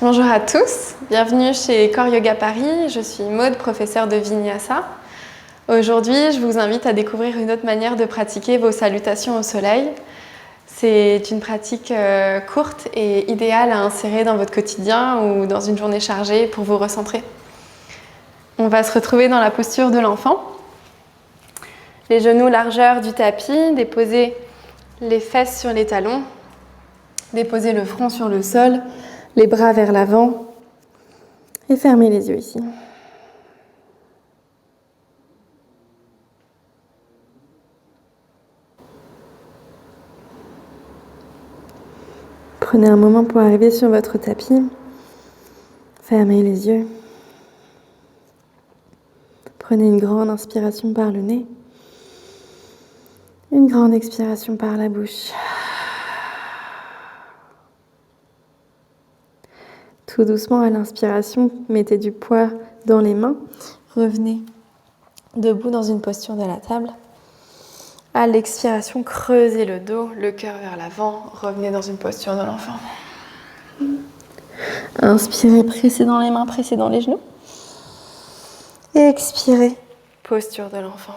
Bonjour à tous, bienvenue chez Core Yoga Paris, je suis Maude, professeure de Vinyasa. Aujourd'hui, je vous invite à découvrir une autre manière de pratiquer vos salutations au soleil. C'est une pratique courte et idéale à insérer dans votre quotidien ou dans une journée chargée pour vous recentrer. On va se retrouver dans la posture de l'enfant. Les genoux largeur du tapis, déposer les fesses sur les talons, déposer le front sur le sol, les bras vers l'avant et fermez les yeux ici. Prenez un moment pour arriver sur votre tapis. Fermez les yeux. Prenez une grande inspiration par le nez. Une grande expiration par la bouche. Tout doucement à l'inspiration, mettez du poids dans les mains. Revenez debout dans une posture de la table. À l'expiration, creusez le dos, le cœur vers l'avant. Revenez dans une posture de l'enfant. Inspirez, pressez dans les mains, pressez dans les genoux. Et expirez, posture de l'enfant.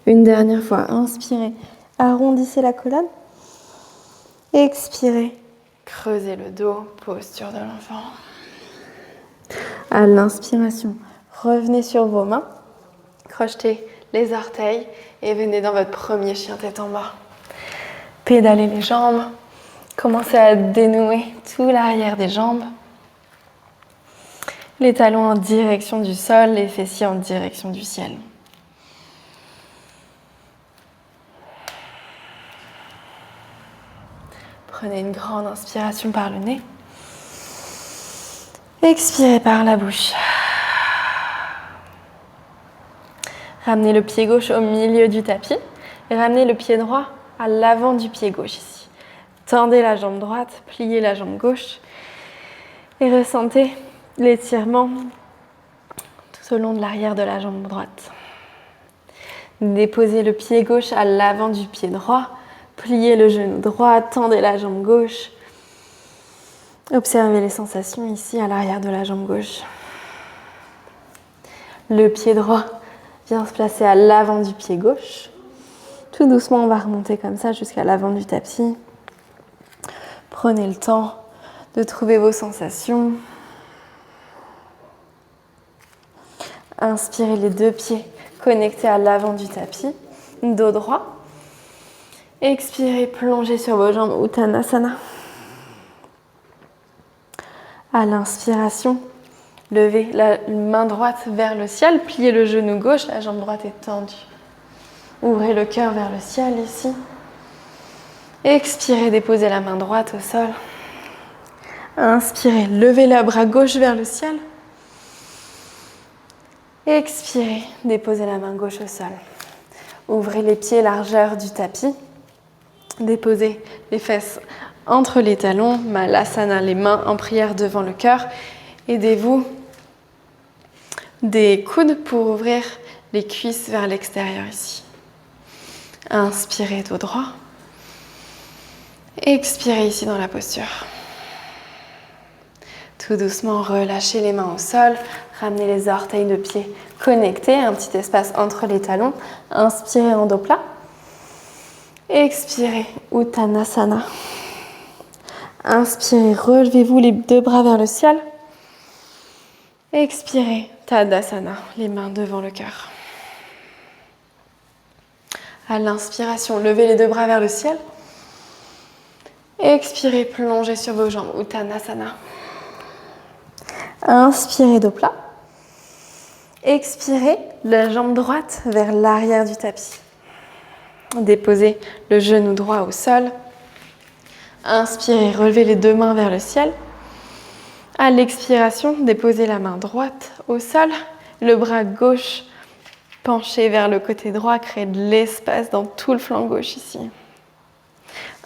Une dernière fois, inspirez, arrondissez la colonne. Expirez, creusez le dos, posture de l'enfant. À l'inspiration, revenez sur vos mains, crochetez les orteils et venez dans votre premier chien tête en bas. Pédalez les jambes, commencez à dénouer tout l'arrière des jambes. Les talons en direction du sol, les fessiers en direction du ciel. Prenez une grande inspiration par le nez. Expirez par la bouche. Ramenez le pied gauche au milieu du tapis et ramenez le pied droit à l'avant du pied gauche ici. Tendez la jambe droite, pliez la jambe gauche et ressentez l'étirement tout au long de l'arrière de la jambe droite. Déposez le pied gauche à l'avant du pied droit, pliez le genou droit, tendez la jambe gauche. Observez les sensations ici à l'arrière de la jambe gauche. Le pied droit vient se placer à l'avant du pied gauche. Tout doucement, on va remonter comme ça jusqu'à l'avant du tapis. Prenez le temps de trouver vos sensations. Inspirez les deux pieds connectés à l'avant du tapis, dos droit. Expirez, plongez sur vos jambes, Uttanasana. À l'inspiration, levez la main droite vers le ciel, pliez le genou gauche, la jambe droite est tendue. Ouvrez le cœur vers le ciel ici. Expirez, déposez la main droite au sol. Inspirez, levez le bras gauche vers le ciel. Expirez, déposez la main gauche au sol. Ouvrez les pieds largeur du tapis. Déposez les fesses entre les talons, Malasana, les mains en prière devant le cœur. Aidez-vous des coudes pour ouvrir les cuisses vers l'extérieur ici. Inspirez dos droit. Expirez ici dans la posture. Tout doucement, relâchez les mains au sol. Ramenez les orteils de pied connectés, un petit espace entre les talons. Inspirez en dos plat. Expirez, Uttanasana. Inspirez, relevez-vous les deux bras vers le ciel. Expirez, Tadasana, les mains devant le cœur. À l'inspiration, levez les deux bras vers le ciel. Expirez, plongez sur vos jambes, Uttanasana. Inspirez, dos plat. Expirez, la jambe droite vers l'arrière du tapis. Déposez le genou droit au sol. Inspirez, relevez les deux mains vers le ciel. À l'expiration, déposez la main droite au sol. Le bras gauche penché vers le côté droit, créez de l'espace dans tout le flanc gauche ici.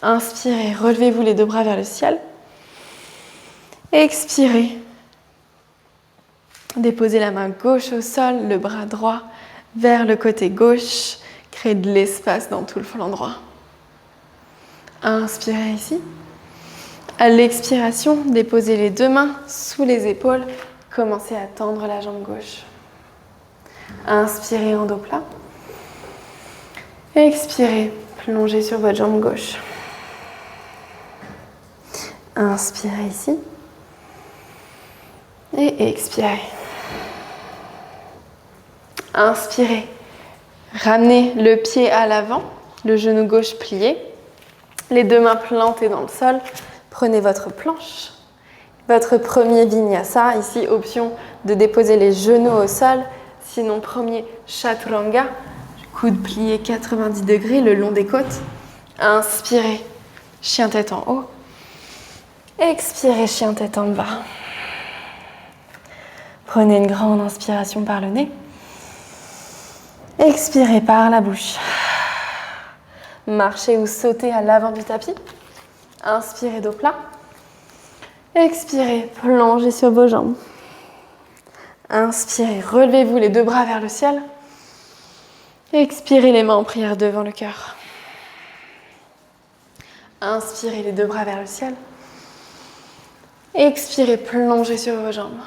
Inspirez, relevez-vous les deux bras vers le ciel. Expirez. Déposez la main gauche au sol, le bras droit vers le côté gauche. Créez de l'espace dans tout le flanc droit. Inspirez ici. À l'expiration, déposez les deux mains sous les épaules. Commencez à tendre la jambe gauche. Inspirez en dos plat. Expirez, plongez sur votre jambe gauche. Inspirez ici. Et expirez. Inspirez. Ramenez le pied à l'avant, le genou gauche plié. Les deux mains plantées dans le sol. Prenez votre planche. Votre premier vinyasa, ici option de déposer les genoux au sol. Sinon premier chaturanga, coude plié 90 degrés le long des côtes. Inspirez, chien tête en haut. Expirez, chien tête en bas. Prenez une grande inspiration par le nez. Expirez par la bouche. Marchez ou sautez à l'avant du tapis. Inspirez dos plat. Expirez, plongez sur vos jambes. Inspirez, relevez-vous les deux bras vers le ciel. Expirez les mains en prière devant le cœur. Inspirez les deux bras vers le ciel. Expirez, plongez sur vos jambes.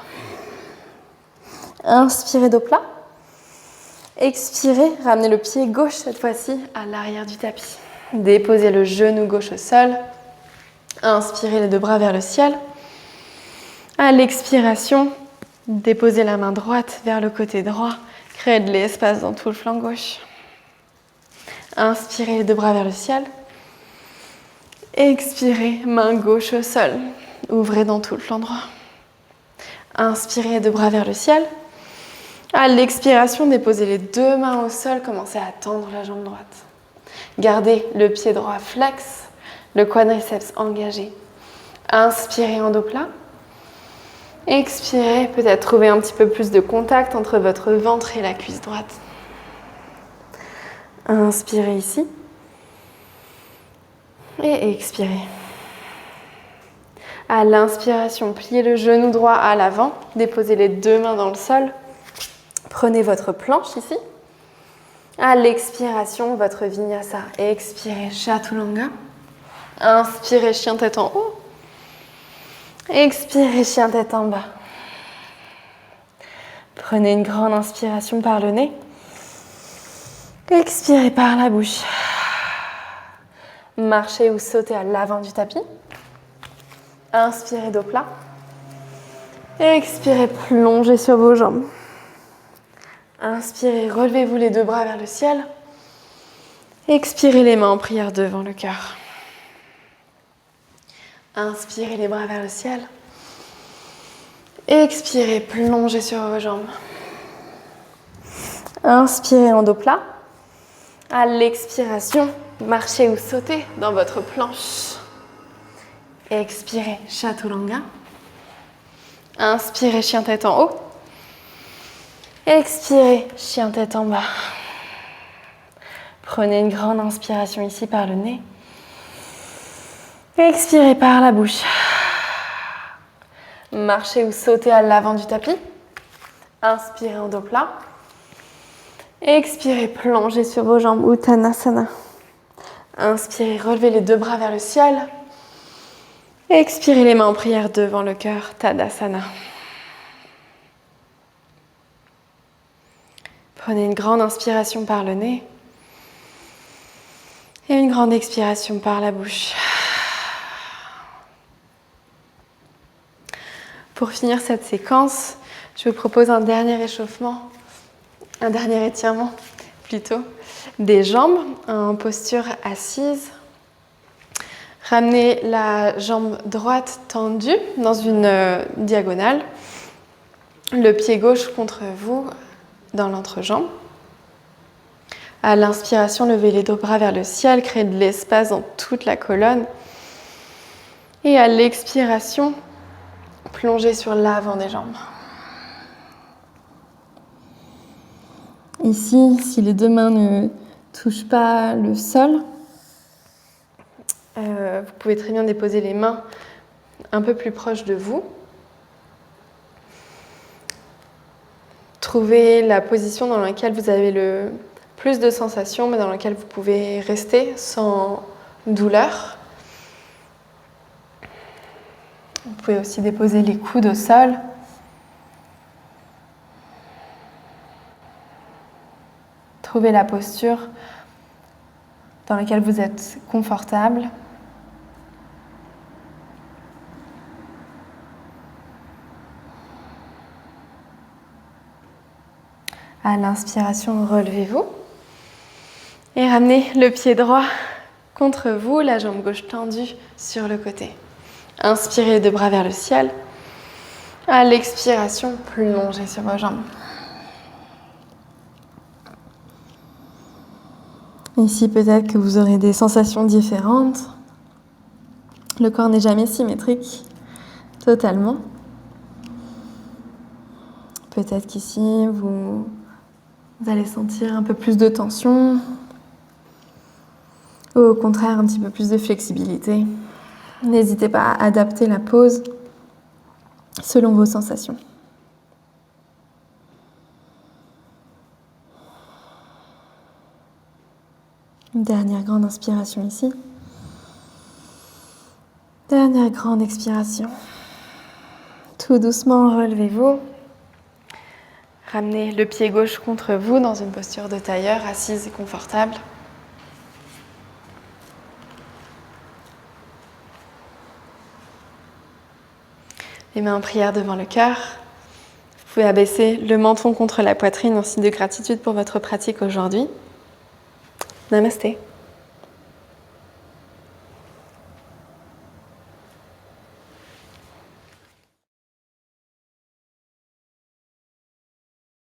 Inspirez dos plat. Expirez, ramenez le pied gauche cette fois-ci à l'arrière du tapis. Déposez le genou gauche au sol. Inspirez les deux bras vers le ciel. À l'expiration, déposez la main droite vers le côté droit. Créez de l'espace dans tout le flanc gauche. Inspirez les deux bras vers le ciel. Expirez, main gauche au sol. Ouvrez dans tout le flanc droit. Inspirez les deux bras vers le ciel. À l'expiration, déposez les deux mains au sol. Commencez à tendre la jambe droite. Gardez le pied droit flex, le quadriceps engagé. Inspirez en dos plat. Expirez, peut-être trouver un petit peu plus de contact entre votre ventre et la cuisse droite. Inspirez ici. Et expirez. À l'inspiration, pliez le genou droit à l'avant. Déposez les deux mains dans le sol. Prenez votre planche ici. À l'expiration, votre vinyasa. Expirez, chaturanga. Inspirez, chien tête en haut. Expirez, chien tête en bas. Prenez une grande inspiration par le nez. Expirez par la bouche. Marchez ou sautez à l'avant du tapis. Inspirez dos plat. Expirez, plongez sur vos jambes. Inspirez, relevez-vous les deux bras vers le ciel. Expirez les mains en prière devant le cœur. Inspirez les bras vers le ciel. Expirez, plongez sur vos jambes. Inspirez en dos plat. À l'expiration, marchez ou sautez dans votre planche. Expirez, chaturanga. Inspirez, chien tête en haut. Expirez, chien tête en bas. Prenez une grande inspiration ici par le nez. Expirez par la bouche. Marchez ou sautez à l'avant du tapis. Inspirez en dos plat. Expirez, plongez sur vos jambes, Uttanasana. Inspirez, relevez les deux bras vers le ciel. Expirez les mains en prière devant le cœur, Tadasana. Prenez une grande inspiration par le nez et une grande expiration par la bouche. Pour finir cette séquence, je vous propose un dernier échauffement, un dernier étirement plutôt, des jambes en posture assise. Ramenez la jambe droite tendue dans une diagonale, le pied gauche contre vous dans l'entrejambe. À l'inspiration, levez les deux bras vers le ciel, créez de l'espace dans toute la colonne. Et à l'expiration, plongez sur l'avant des jambes. Ici, si les deux mains ne touchent pas le sol, vous pouvez très bien déposer les mains un peu plus proches de vous. Trouvez la position dans laquelle vous avez le plus de sensations, mais dans laquelle vous pouvez rester sans douleur. Vous pouvez aussi déposer les coudes au sol. Trouvez la posture dans laquelle vous êtes confortable. À l'inspiration, relevez-vous et ramenez le pied droit contre vous, la jambe gauche tendue sur le côté. Inspirez, deux bras vers le ciel. À l'expiration, plongez sur vos jambes. Ici, peut-être que vous aurez des sensations différentes. Le corps n'est jamais symétrique, totalement. Peut-être qu'ici, vous allez sentir un peu plus de tension, ou au contraire, un petit peu plus de flexibilité. N'hésitez pas à adapter la pose selon vos sensations. Une dernière grande inspiration ici. Dernière grande expiration. Tout doucement, relevez-vous. Ramenez le pied gauche contre vous dans une posture de tailleur, assise et confortable. Les mains en prière devant le cœur. Vous pouvez abaisser le menton contre la poitrine en signe de gratitude pour votre pratique aujourd'hui. Namasté.